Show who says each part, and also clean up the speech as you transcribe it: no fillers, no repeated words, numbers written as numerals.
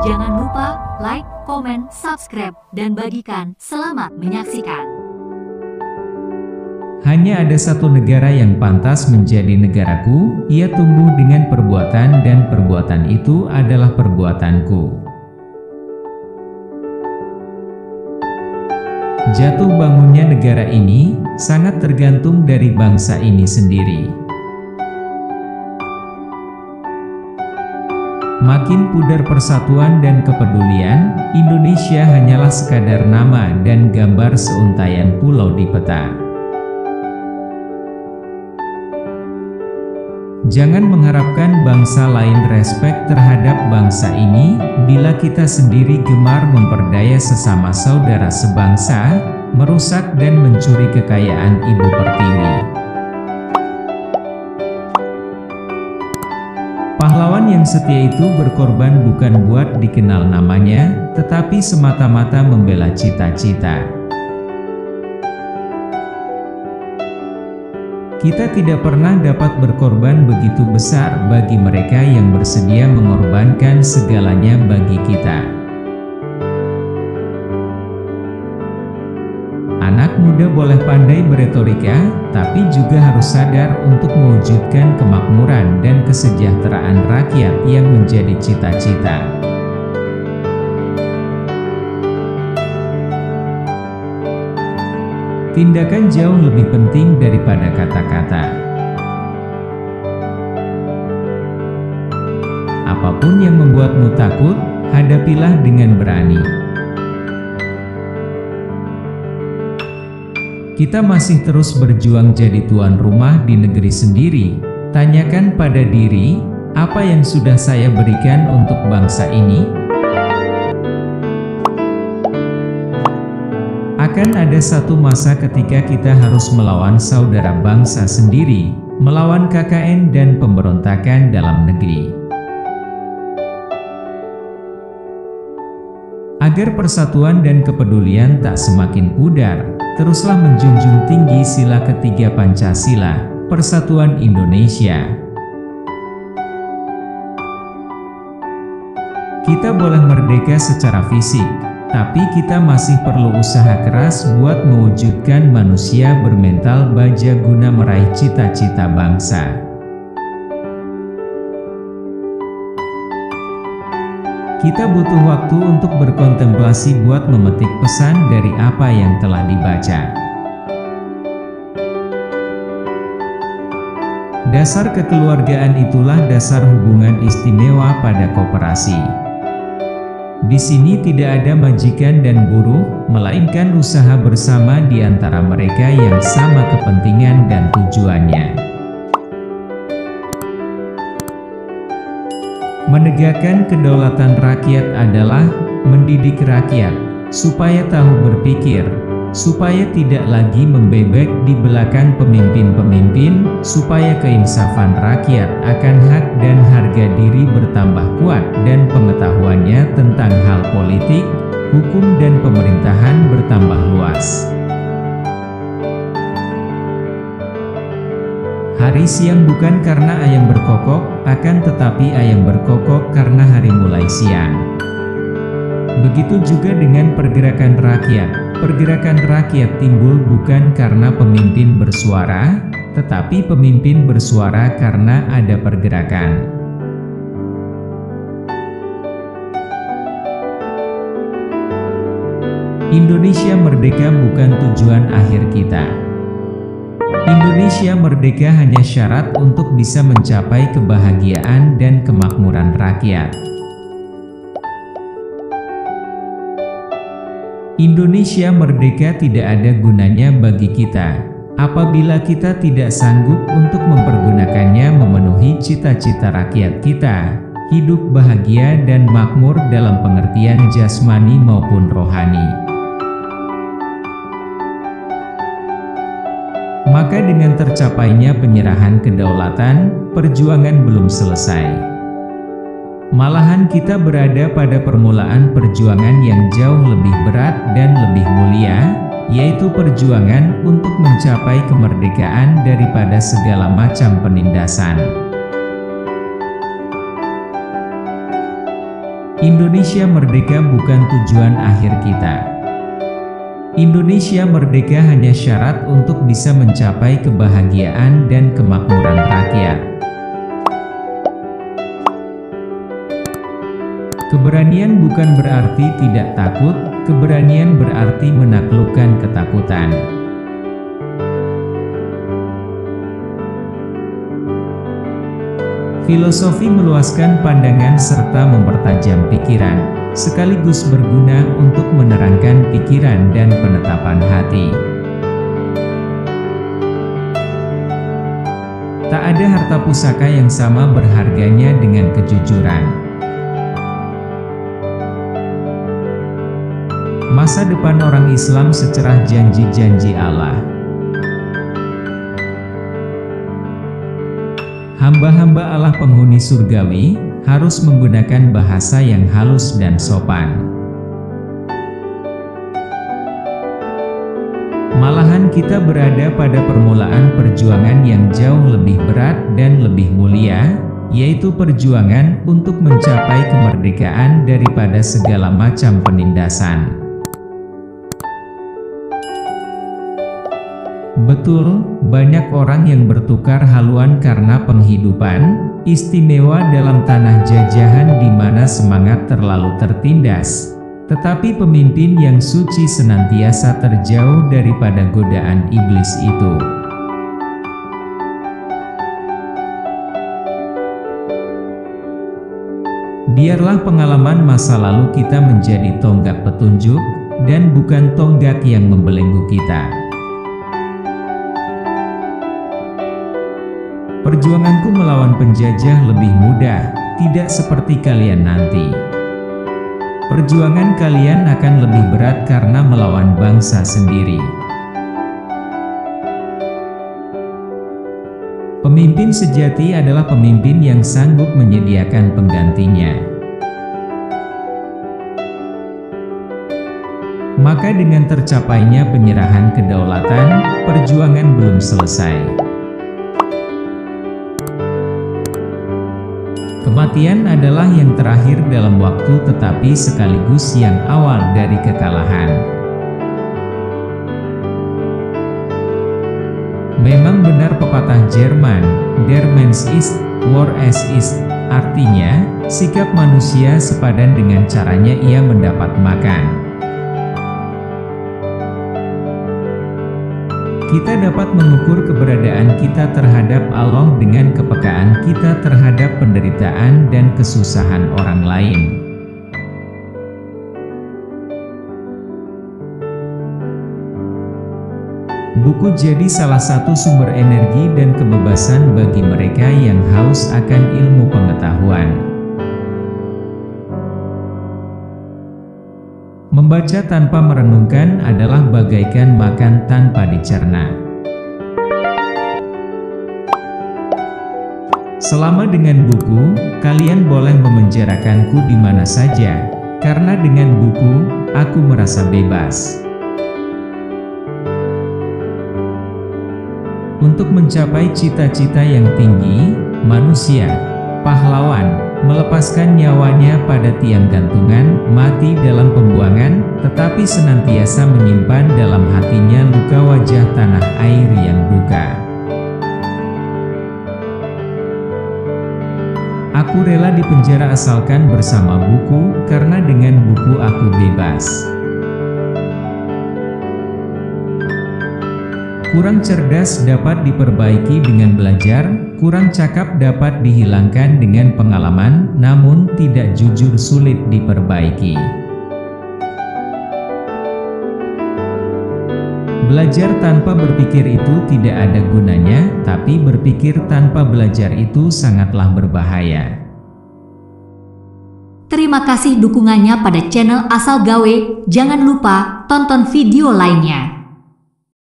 Speaker 1: Jangan lupa like, komen, subscribe, dan bagikan. Selamat menyaksikan.
Speaker 2: Hanya ada satu negara yang pantas menjadi negaraku, ia tumbuh dengan perbuatan dan perbuatan itu adalah perbuatanku. Jatuh bangunnya negara ini sangat tergantung dari bangsa ini sendiri. Makin pudar persatuan dan kepedulian, Indonesia hanyalah sekadar nama dan gambar seuntaian pulau di peta. Jangan mengharapkan bangsa lain respek terhadap bangsa ini, bila kita sendiri gemar memperdaya sesama saudara sebangsa, merusak dan mencuri kekayaan Ibu Pertiwi. Pahlawan yang setia itu berkorban bukan buat dikenal namanya, tetapi semata-mata membela cita-cita. Kita tidak pernah dapat berkorban begitu besar bagi mereka yang bersedia mengorbankan segalanya bagi kita. Anak muda boleh pandai beretorika, tapi juga harus sadar untuk mewujudkan kemakmuran dan kesejahteraan rakyat yang menjadi cita-cita. Tindakan jauh lebih penting daripada kata-kata. Apapun yang membuatmu takut, hadapilah dengan berani. Kita masih terus berjuang jadi tuan rumah di negeri sendiri. Tanyakan pada diri, apa yang sudah saya berikan untuk bangsa ini? Akan ada satu masa ketika kita harus melawan saudara bangsa sendiri, melawan KKN dan pemberontakan dalam negeri. Agar persatuan dan kepedulian tak semakin pudar, teruslah menjunjung tinggi sila ketiga Pancasila, Persatuan Indonesia. Kita boleh merdeka secara fisik, tapi kita masih perlu usaha keras buat mewujudkan manusia bermental baja guna meraih cita-cita bangsa. Kita butuh waktu untuk berkontemplasi buat memetik pesan dari apa yang telah dibaca. Dasar kekeluargaan itulah dasar hubungan istimewa pada koperasi. Di sini tidak ada majikan dan buruh, melainkan usaha bersama di antara mereka yang sama kepentingan dan tujuannya. Menegakkan kedaulatan rakyat adalah mendidik rakyat, supaya tahu berpikir, supaya tidak lagi membebek di belakang pemimpin-pemimpin, supaya keinsafan rakyat akan hak dan harga diri bertambah kuat dan pengetahuannya tentang hal politik, hukum dan pemerintahan bertambah luas. Hari siang bukan karena ayam berkokok, akan tetapi ayam berkokok karena hari mulai siang. Begitu juga dengan pergerakan rakyat. Pergerakan rakyat timbul bukan karena pemimpin bersuara, tetapi pemimpin bersuara karena ada pergerakan. Indonesia merdeka bukan tujuan akhir kita. Indonesia merdeka hanya syarat untuk bisa mencapai kebahagiaan dan kemakmuran rakyat. Indonesia merdeka tidak ada gunanya bagi kita, apabila kita tidak sanggup untuk mempergunakannya memenuhi cita-cita rakyat kita, hidup bahagia dan makmur dalam pengertian jasmani maupun rohani. Maka dengan tercapainya penyerahan kedaulatan, perjuangan belum selesai. Malahan kita berada pada permulaan perjuangan yang jauh lebih berat dan lebih mulia, yaitu perjuangan untuk mencapai kemerdekaan daripada segala macam penindasan. Indonesia merdeka bukan tujuan akhir kita. Indonesia merdeka hanya syarat untuk bisa mencapai kebahagiaan dan kemakmuran rakyat. Keberanian bukan berarti tidak takut, keberanian berarti menaklukkan ketakutan. Filosofi meluaskan pandangan serta mempertajam pikiran, sekaligus berguna untuk menerangkan pikiran dan penetapan hati. Tak ada harta pusaka yang sama berharganya dengan kejujuran. Masa depan orang Islam secerah janji-janji Allah. Hamba-hamba Allah penghuni surgawi harus menggunakan bahasa yang halus dan sopan. Malahan kita berada pada permulaan perjuangan yang jauh lebih berat dan lebih mulia, yaitu perjuangan untuk mencapai kemerdekaan daripada segala macam penindasan. Betul, banyak orang yang bertukar haluan karena penghidupan istimewa dalam tanah jajahan di mana semangat terlalu tertindas. Tetapi pemimpin yang suci senantiasa terjauh daripada godaan iblis itu. Biarlah pengalaman masa lalu kita menjadi tonggak petunjuk, dan bukan tonggak yang membelenggu kita. Perjuanganku melawan penjajah lebih mudah, tidak seperti kalian nanti. Perjuangan kalian akan lebih berat karena melawan bangsa sendiri. Pemimpin sejati adalah pemimpin yang sanggup menyediakan penggantinya. Maka dengan tercapainya penyerahan kedaulatan, perjuangan belum selesai. Kematian adalah yang terakhir dalam waktu tetapi sekaligus yang awal dari kekalahan. Memang benar pepatah Jerman, Der Mensch ist, war es ist, artinya, sikap manusia sepadan dengan caranya ia mendapat makan. Kita dapat mengukur keberadaan kita terhadap Allah dengan kepekaan kita terhadap penderitaan dan kesusahan orang lain. Buku jadi salah satu sumber energi dan kebebasan bagi mereka yang haus akan ilmu pengetahuan. Membaca tanpa merenungkan adalah bagaikan makan tanpa dicerna. Selama dengan buku, kalian boleh memenjarakanku di mana saja, karena dengan buku, aku merasa bebas. Untuk mencapai cita-cita yang tinggi, manusia, pahlawan, melepaskan nyawanya pada tiang gantungan, mati dalam pembuangan, tetapi senantiasa menyimpan dalam hatinya luka wajah tanah air yang duka. Aku rela dipenjara asalkan bersama buku, karena dengan buku aku bebas. Kurang cerdas dapat diperbaiki dengan belajar, kurang cakap dapat dihilangkan dengan pengalaman, namun tidak jujur sulit diperbaiki. Belajar tanpa berpikir itu tidak ada gunanya, tapi berpikir tanpa belajar itu sangatlah berbahaya.
Speaker 1: Terima kasih dukungannya pada channel Asal Gawe. Jangan lupa tonton video lainnya.